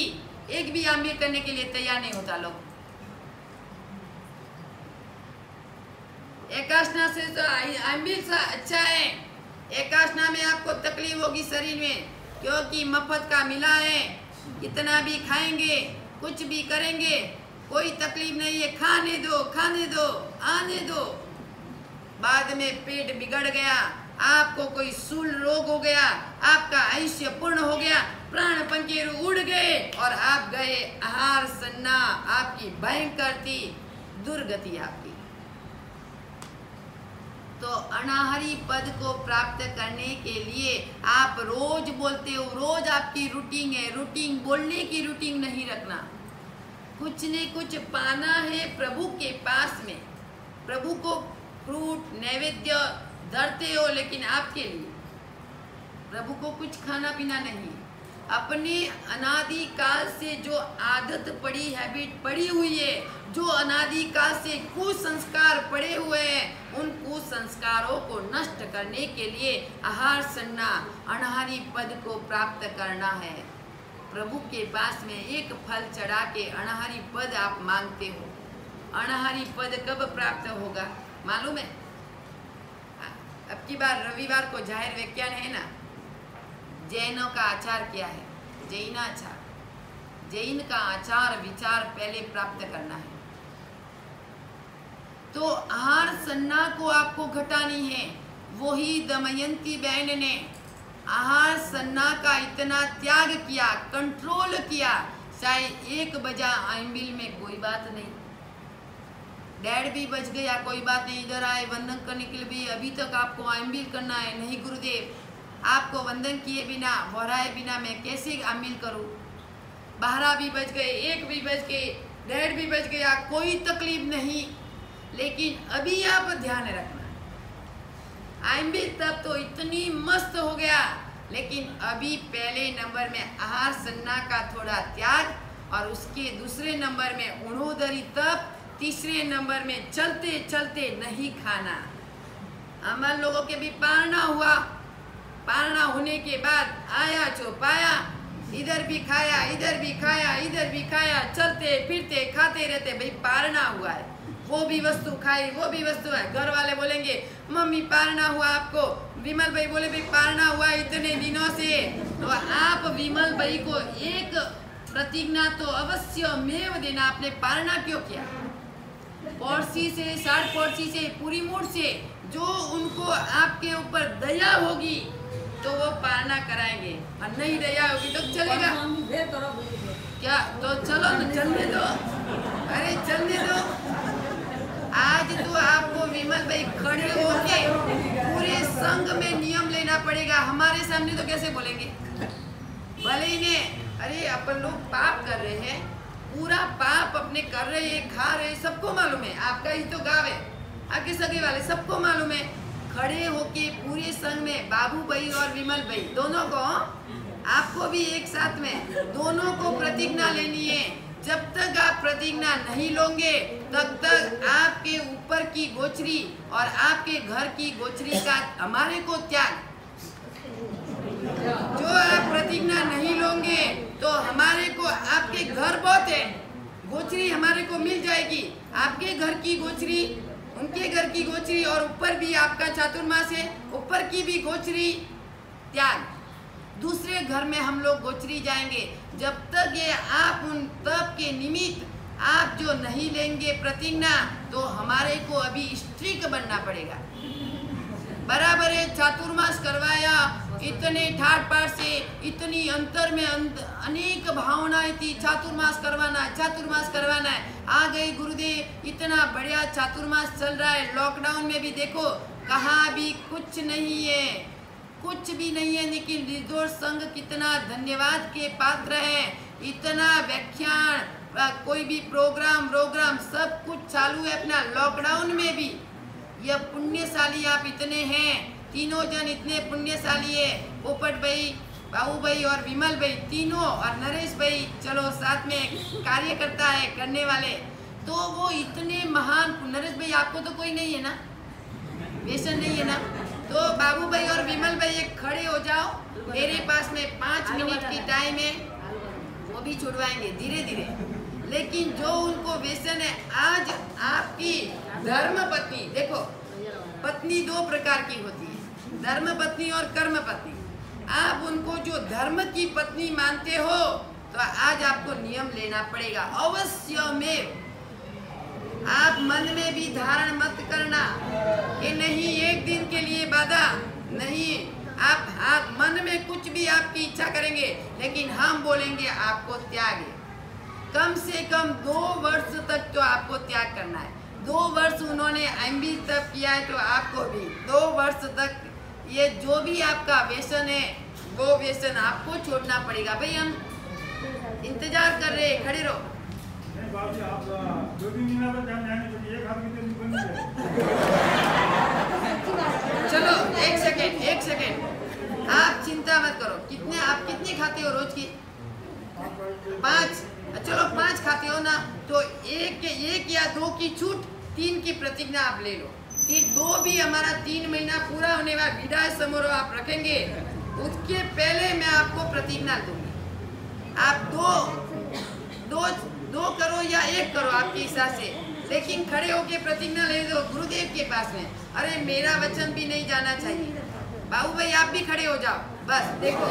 एक भी आमिल करने के लिए तैयार नहीं होता। लोग एकाशना से तो आमिल सा अच्छा है। एकाशना में आपको तकलीफ होगी शरीर में, क्योंकि मफत का मिला है। कितना भी खाएंगे, कुछ भी करेंगे, कोई तकलीफ नहीं है। खाने दो, खाने दो, आने दो। बाद में पेट बिगड़ गया, आपको कोई सूल रोग हो गया, आपका आयुष्य पूर्ण हो गया, प्राण पंखेरु उड़ गए और आप गए आहार सन्ना। आपकी भयंकर थी दुर्गति आपकी। तो अनाहरी पद को प्राप्त करने के लिए आप रोज बोलते हो, रोज आपकी रूटीन है। रूटीन बोलने की रूटीन नहीं रखना। कुछ न कुछ पाना है प्रभु के पास में। प्रभु को फ्रूट नैवेद्य धरते हो, लेकिन आपके लिए प्रभु को कुछ खाना पीना नहीं। अपने अनादि काल से जो आदत पड़ी, हैबिट पड़ी हुई है, जो अनादि काल से कुसंस्कार पड़े हुए हैं, उन कुसंस्कारों को नष्ट करने के लिए आहार सन्ना अनाहरी पद को प्राप्त करना है। प्रभु के पास में एक फल चढ़ा के अनाहरी पद आप मांगते हो। अनाहरी पद कब प्राप्त होगा मालूम है? अब की बार रविवार को जाहिर व्याख्यान है ना। जैनों का आचार क्या है? जैनाचार। जैन का आचार विचार पहले प्राप्त करना है। तो आहार सन्ना को आपको घटानी है। वही दमयंती बहन ने आहार सन्ना का इतना त्याग किया, कंट्रोल किया, चाहे 1 बजा आइंबिल में कोई बात नहीं, 1:30 भी बज गया कोई बात नहीं, इधर आए वंदन करने के लिए भी अभी तक आपको आइंबिल करना है। नहीं गुरुदेव, आपको वंदन किए बिना, वहराए बिना मैं कैसे आमिल करूं? 12 भी बज गए, 1 भी बज गए, 1:30 भी बज गया, कोई तकलीफ नहीं, लेकिन अभी आप ध्यान रखना। आइंबिल तब तो इतनी मस्त हो गया, लेकिन अभी पहले नंबर में आहार सन्ना का थोड़ा त्याग, और उसके दूसरे नंबर में उणोदरी तप, तीसरे नंबर में चलते चलते नहीं खाना। हमारे लोगों के भी पारना हुआ, पारना होने के बाद आया जो पाया, इधर भी खाया, इधर भी खाया, इधर भी खाया, चलते फिरते खाते रहते। भाई पारना हुआ है, वो भी वस्तु खाई, वो भी वस्तु है। घर वाले बोलेंगे मम्मी पारना हुआ आपको, विमल भाई बोले भाई पारना हुआ इतने दिनों से, तो आप विमल भाई को एक प्रतिज्ञा तो अवश्य मेव देना। आपने पारना क्यों किया? पड़ोसी से, साठ पड़ोसी से, पूरी मूड से जो उनको आपके ऊपर दया होगी तो वो पालना कराएंगे, और नहीं दया होगी तो चलेगा क्या? तो चलो न चलने दो, अरे चलने दो। आज तो आपको विमल भाई खड़े होके पूरे संघ में नियम लेना पड़ेगा। हमारे सामने तो कैसे बोलेंगे? भले ही ने अरे अपन लोग पाप कर रहे हैं, पूरा पाप अपने कर रहे हैं, खा रहे हैं, सबको मालूम है। आपका ही तो गाँव है, आपके सगे वाले सबको मालूम है। खड़े होके पूरे संघ में बाबू भाई और विमल भाई दोनों को, आपको भी एक साथ में दोनों को प्रतिज्ञा लेनी है। जब तक आप प्रतिज्ञा नहीं लोगे तब तक आपके ऊपर की गोचरी और आपके घर की गोचरी का हमारे को त्याग। जो आप प्रतिज्ञा नहीं लोगे तो हमारे को, आपके घर बहुत है, गोचरी हमारे को मिल जाएगी। आपके घर की गोचरी, उनके घर की गोचरी, और ऊपर भी आपका चातुर्मास है, ऊपर की भी गोचरी त्याग। दूसरे घर में हम लोग गोचरी जाएंगे। जब तक ये आप उन तप के निमित्त आप जो नहीं लेंगे प्रतिज्ञा, तो हमारे को अभी स्ट्रिक्ट बनना पड़ेगा। बराबर है चातुर्मास करवाया, इतने ठाट पाट से, इतनी अंतर में अनेक भावनाएं थी, चातुर्मास करवाना है, चातुर्मास करवाना है। आ गए गुरुदेव, इतना बढ़िया चातुर्मास चल रहा है। लॉकडाउन में भी देखो कहाँ भी कुछ नहीं है, कुछ भी नहीं है, लेकिन रिजोर्ट संघ कितना धन्यवाद के पात्र है। इतना व्याख्यान, कोई भी प्रोग्राम सब कुछ चालू है अपना लॉकडाउन में भी। यह पुण्यशाली आप इतने हैं, तीनों जन इतने पुण्यशाली है, पोपट भाई, बाबू भाई और विमल भाई तीनों, और नरेश भाई चलो साथ में कार्य करता है करने वाले, तो वो इतने महान। नरेश भाई आपको तो कोई नहीं है ना, व्यसन नहीं है ना, तो बाबू भाई और विमल भाई एक खड़े हो जाओ, मेरे पास में 5 मिनट की टाइम है, वो भी छुड़वाएंगे धीरे धीरे। लेकिन जो उनको व्यसन है, आज आपकी धर्म पत्नी, देखो पत्नी 2 प्रकार की होती है, धर्म पत्नी और कर्म पत्नी। आप उनको जो धर्म की पत्नी मानते हो, तो आज आपको नियम लेना पड़ेगा अवश्य में। आप मन में भी धारण मत करना कि नहीं एक दिन के लिए बाधा नहीं, आप मन में कुछ भी आपकी इच्छा करेंगे, लेकिन हम बोलेंगे आपको त्याग है। कम से कम 2 वर्ष तक तो आपको त्याग करना है। 2 वर्ष उन्होंने MB तक किया है, तो आपको भी 2 वर्ष तक ये जो भी आपका व्यसन है, वो व्यसन आपको छोड़ना पड़ेगा। भाई हम इंतजार कर रहे हैं, खड़े रहो। चलो एक सेकेंड, आप चिंता मत करो। आप कितने खाते हो रोज की? 5। चलो 5 खाते हो ना, तो एक या 2 की छूट, 3 की प्रतिज्ञा आप ले लो। फिर 2 भी हमारा 3 महीना पूरा होने वाला विदाई समारोह आप रखेंगे, उसके पहले मैं आपको प्रतिज्ञा दूंगी। आप दो करो या 1 करो आपके हिसाब से, लेकिन खड़े होके प्रतिज्ञा ले दो गुरुदेव के पास में। अरे मेरा वचन भी नहीं जाना चाहिए। बाबू भाई आप भी खड़े हो जाओ, बस देखो।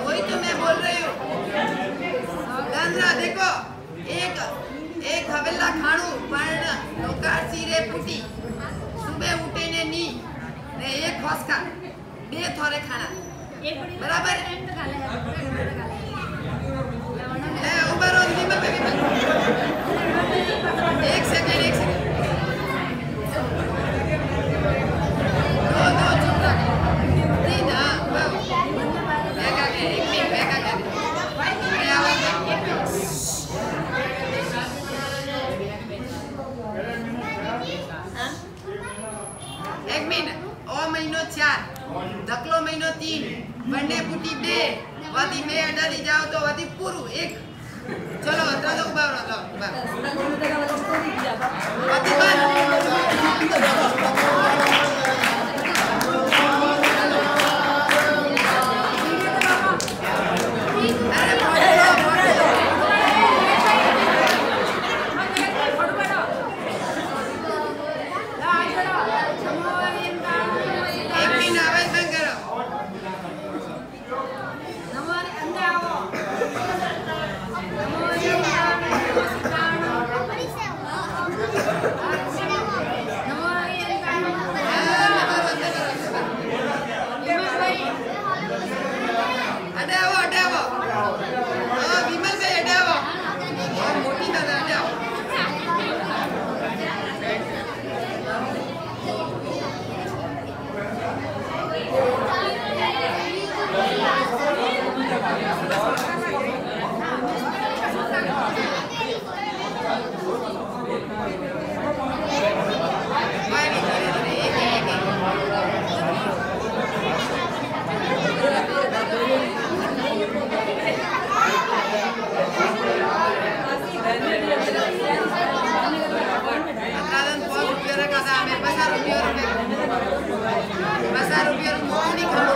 वही तो मैं बोल रही हूँ। देखो एक हवेला खाणू पण लोकासी रे पुटी, सुबह उठे ने नी ने 1 खोसका 2 थोड़े खाना बराबर। ऊपर एक सेकेंड एक मिनट। ओ महीनो 4, दखलो महीनो 3, बंडे पुटी 2, वादी 2 अडारी जाओ तो वादी पूरू 1। चलो अतरा तो उभा रहो, वादी ₹10 mau nih kalau,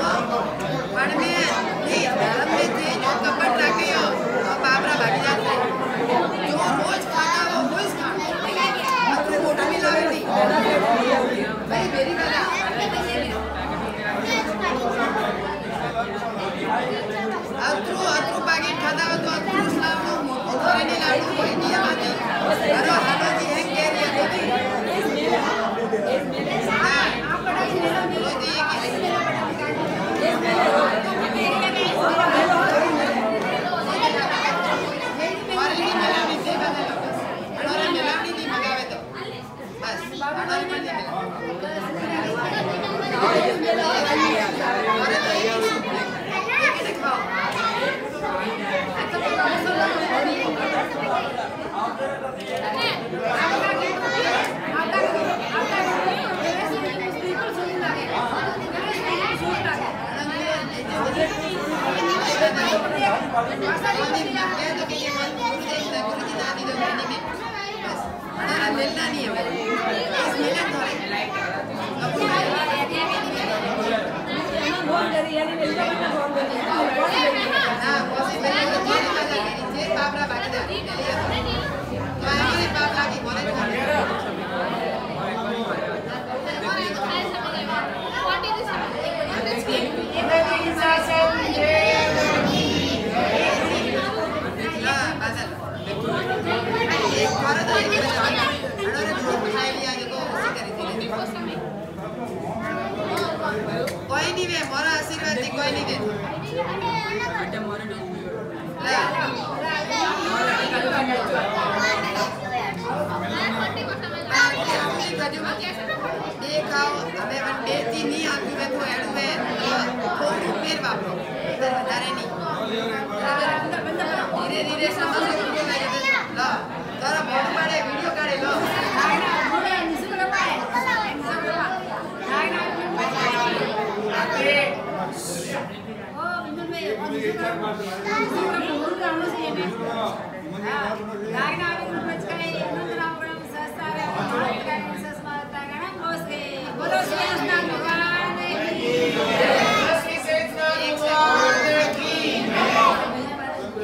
कोई नहीं वे मोरा आशीर्वाद दी कोई नहीं वे देखाओ हमें वन बेटी नहीं आती वे तो एड में थोड़ी देर बापो इधर बतारे नहीं धीरे धीरे समझ सकते हो लो तारा बहुत बड़े वीडियो काढ़े लो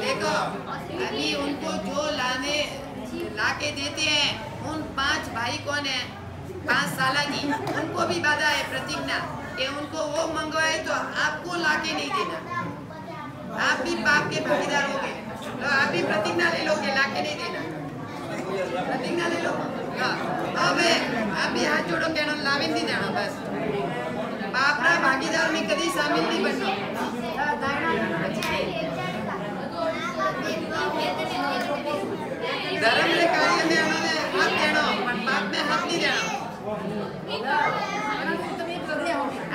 देखो अभी उनको जो लाके देते हैं उन 5 भाई कौन है 5 साल की उनको भी बाधा है प्रतिज्ञा कि उनको वो मंगवाए तो आपको लाके नहीं देना आप भी पाप के भागीदार हो गए तो आप भी प्रतिज्ञा ले लोगे लाके नहीं देना प्रतिज्ञा ले लो अब आप भी हाथ जोड़ो कहना लावे नहीं देना बस पापरा भागीदार में कभी शामिल नहीं बनना धर्म के कार्य में उन्होंने हाथ देना पर पाप में हाथ नहीं देना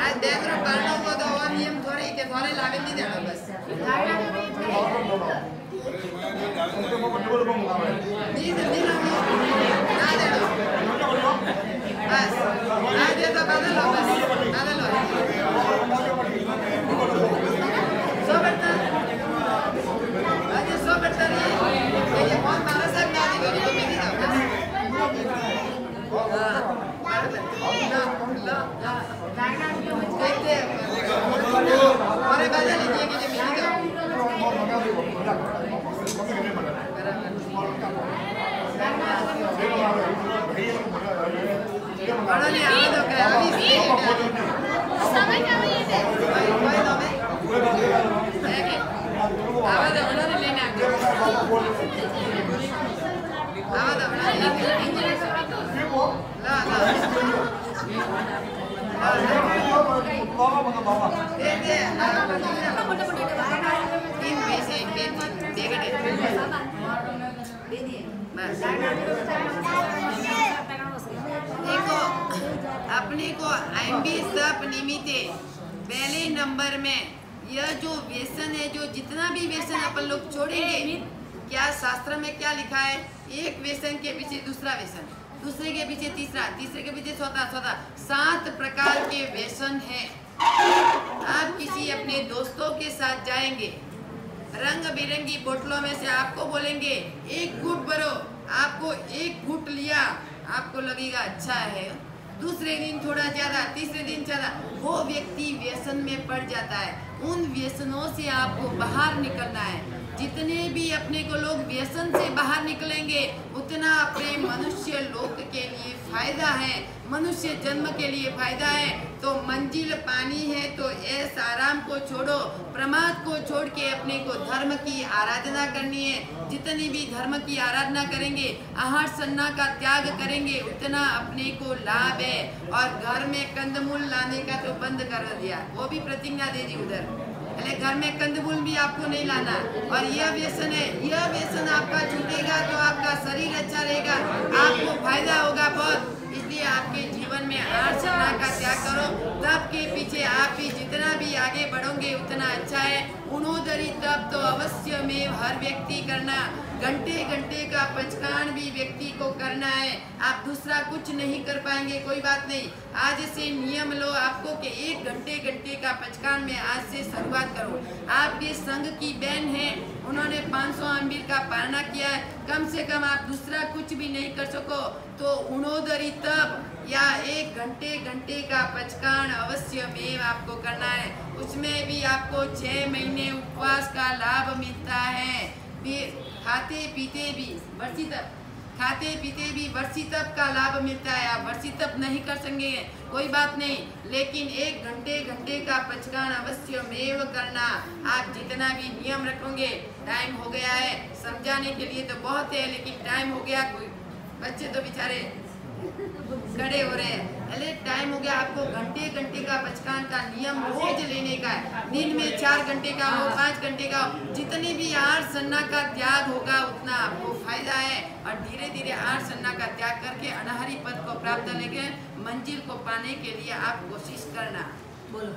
आज देख रहे करना को तो और नियम थोड़े के थोड़े लावे नहीं देना बस नहीं जल्दी ना देना बस आज ये तो बदल लो बस बदल लो सो बेटा आज सो बेटा ये बहुत मारा सब ना दी वीडियो में नहीं और बदल लीजिए कि जो मिलेगा बड़ा नहीं आवाज हो गया अभी समय क्या हुई है कोई दो में आवाज उन्होंने लेना आवाज उन्होंने ला तीन पैसे देखो अपने को आईएमबी सब निमित्ते पहले नंबर में यह जो व्यसन है जो जितना भी व्यसन अपन लोग छोड़ेंगे क्या शास्त्र में क्या लिखा है एक व्यसन के पीछे दूसरा व्यसन दूसरे के पीछे तीसरा तीसरे के पीछे चौथा 7 प्रकार के व्यसन है। आप किसी अपने दोस्तों के साथ जाएंगे रंग बिरंगी बोतलों में से आपको बोलेंगे एक घूंट भरो आपको एक घूंट लिया आपको लगेगा अच्छा है दूसरे दिन थोड़ा ज्यादा तीसरे दिन ज्यादा वो व्यक्ति व्यसन में पड़ जाता है। उन व्यसनों से आपको बाहर निकलना है। जितने भी अपने को लोग व्यसन से बाहर निकलेंगे उतना अपने मनुष्य लोक के लिए फायदा है मनुष्य जन्म के लिए फायदा है। तो मंजिल पानी है तो ऐस आराम को छोड़ो प्रमाद को छोड़ के अपने को धर्म की आराधना करनी है। जितनी भी धर्म की आराधना करेंगे आहार सन्ना का त्याग करेंगे उतना अपने को लाभ है। और घर में कंदमूल लाने का तो बंद कर दिया वो भी प्रतिज्ञा दे दी उधर पहले घर में कंदमूल भी आपको नहीं लाना। और यह व्यसन है यह व्यसन आपका छूटेगा तो आपका शरीर अच्छा रहेगा आपको फायदा होगा बहुत। इसलिए आपके अभी जितना भी आगे बढ़ोगे उतना अच्छा है। उणोदरी तप तो अवश्य में हर व्यक्ति करना, घंटे घंटे का पंचकान भी व्यक्ति को करना है। आप दूसरा कुछ नहीं कर पाएंगे, कोई बात नहीं। आज से नियम लो आपको कि 1 घंटे घंटे का पंचकान में आज से शुरुआत करो। आपके संघ की बहन है, उन्होंने 500 अम्बीर का पारणा किया है, कम से कम आप दूसरा कुछ भी नहीं कर सको तो उणोदरी तप या 1 घंटे घंटे का पंचकान अवश्य में आपको करना है। उसमें भी आपको 6 महीने उपवास का लाभ मिलता है। खाते पीते भी वर्षी तप, खाते पीते भी वर्षी तप का लाभ मिलता है। आप वर्षी तप नहीं कर सकेंगे कोई बात नहीं, लेकिन 1 घंटे घंटे का पंचकान अवश्य मेव करना। आप जितना भी नियम रखोगे, टाइम हो गया है, समझाने के लिए तो बहुत है लेकिन टाइम हो गया, कोई बच्चे तो बेचारे खड़े हो रहे हैं। अरे टाइम हो गया, आपको घंटे घंटे का पंचकान का नियम रोज लेने का है। दिन में 4 घंटे का हो, 5 घंटे का हो, जितनी भी 8 सन्ना का त्याग होगा उतना आपको फायदा है। और धीरे धीरे 8 सन्ना का त्याग करके अनाहरी पद को प्राप्त लेके मंजिल को पाने के लिए आप कोशिश करना। बोलो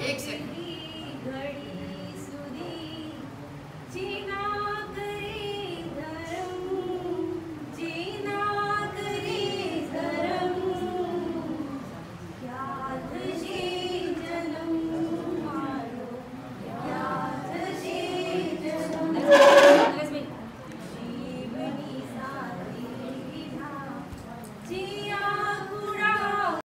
1 सेकंड।